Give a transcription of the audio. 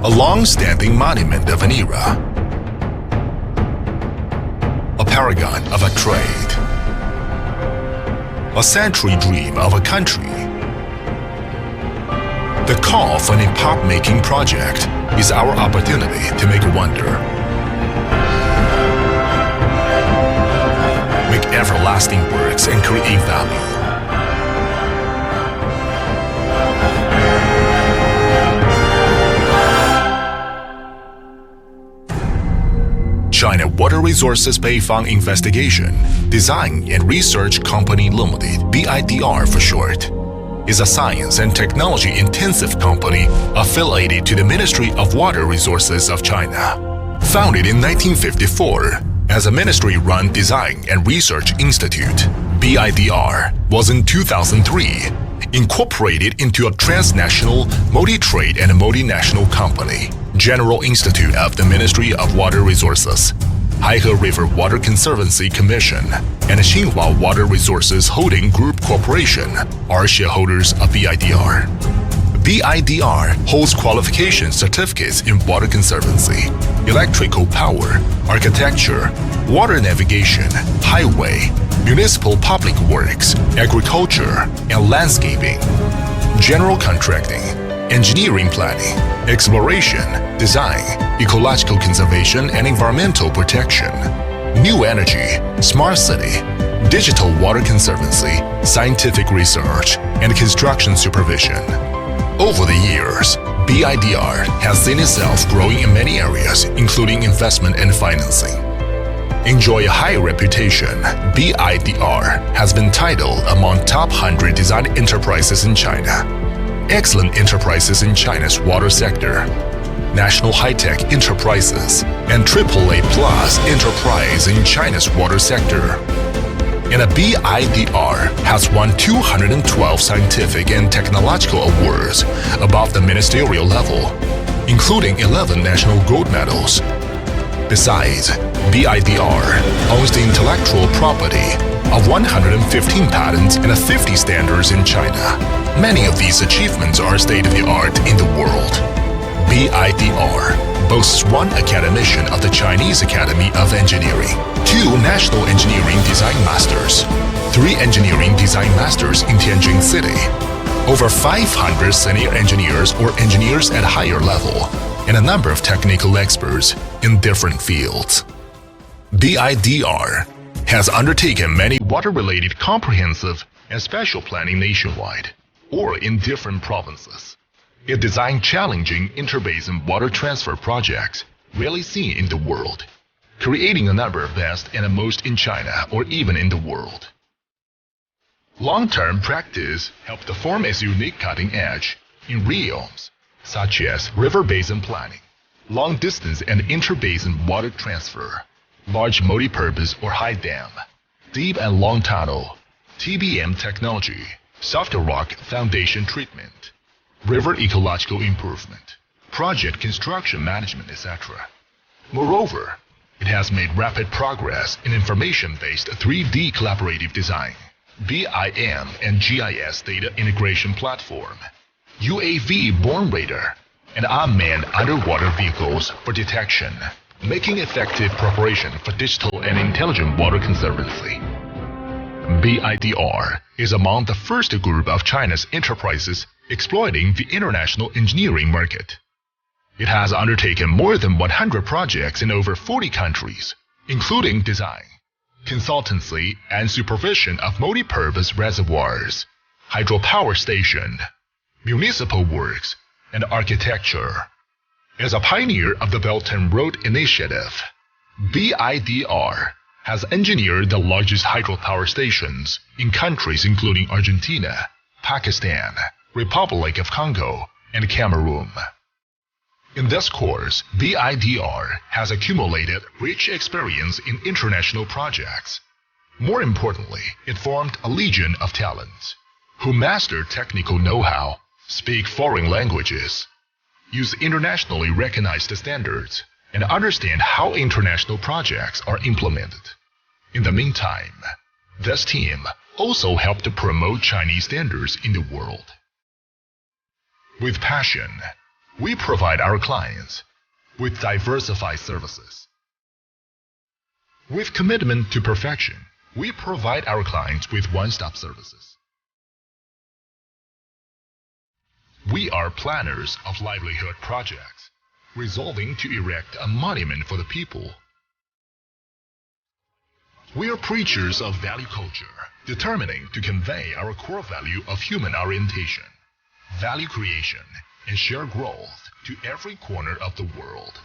a long-standing monument of an era, a paragon of a trade, a century dream of a country. The call for an epoch-making project is our opportunity to make a wonder. Make everlasting works and create value. China Water Resources Beifang Investigation, Design and Research Company Limited, BIDR for short, is a science and technology-intensive company affiliated to the Ministry of Water Resources of China. Founded in 1954 as a ministry-run design and research institute, BIDR was in 2003 incorporated into a transnational, multi-trade and multinational company, General Institute of the Ministry of Water Resources, Haihe River Water Conservancy Commission, and Xinhua Water Resources Holding Group Corporation are shareholders of BIDR. BIDR holds qualification certificates in water conservancy, electrical power, architecture, water navigation, highway, municipal public works, agriculture, and landscaping, general contracting, engineering planning, exploration, design, ecological conservation and environmental protection, new energy, smart city, digital water conservancy, scientific research, and construction supervision. Over the years, BIDR has seen itself growing in many areas, including investment and financing. Enjoy a high reputation, BIDR has been titled among top 100 design enterprises in China, excellent enterprises in China's water sector, national high-tech enterprises, and AAA plus enterprise in China's water sector. And a BIDR has won 212 scientific and technological awards above the ministerial level, including 11 national gold medals. Besides, BIDR owns the intellectual property of 115 patents and 50 standards in China. Many of these achievements are state-of-the-art in the world. BIDR boasts one academician of the Chinese Academy of Engineering, 2 National Engineering Design Masters, 3 Engineering Design Masters in Tianjin City, over 500 senior engineers or engineers at higher level, and a number of technical experts in different fields. BIDR has undertaken many water-related comprehensive and special planning nationwide or in different provinces. It designed challenging interbasin water transfer projects rarely seen in the world, creating a number of best and most in China or even in the world. Long-term practice helped to form its unique cutting edge in realms such as river basin planning, long-distance and interbasin water transfer, large multi-purpose or high dam, deep and long tunnel, TBM technology, soft rock foundation treatment, river ecological improvement, project construction management, etc. Moreover, it has made rapid progress in information-based 3D collaborative design, BIM and GIS data integration platform, UAV borne radar, and unmanned underwater vehicles for detection, making effective preparation for digital and intelligent water conservancy. BIDR is among the first group of China's enterprises exploiting the international engineering market. It has undertaken more than 100 projects in over 40 countries, including design, consultancy, and supervision of multi-purpose reservoirs, hydropower station, municipal works, and architecture. As a pioneer of the Belt and Road Initiative, BIDR has engineered the largest hydropower stations in countries including Argentina, Pakistan, Republic of Congo, and Cameroon. In this course, BIDR has accumulated rich experience in international projects. More importantly, it formed a legion of talents who master technical know-how, speak foreign languages, use internationally recognized standards, and understand how international projects are implemented. In the meantime, this team also helped to promote Chinese standards in the world. With passion, We provide our clients with diversified services. With commitment to perfection, we provide our clients with one-stop services. We are planners of livelihood projects, resolving to erect a monument for the people. We are preachers of value culture, determining to convey our core value of human orientation, value creation, and shared growth to every corner of the world.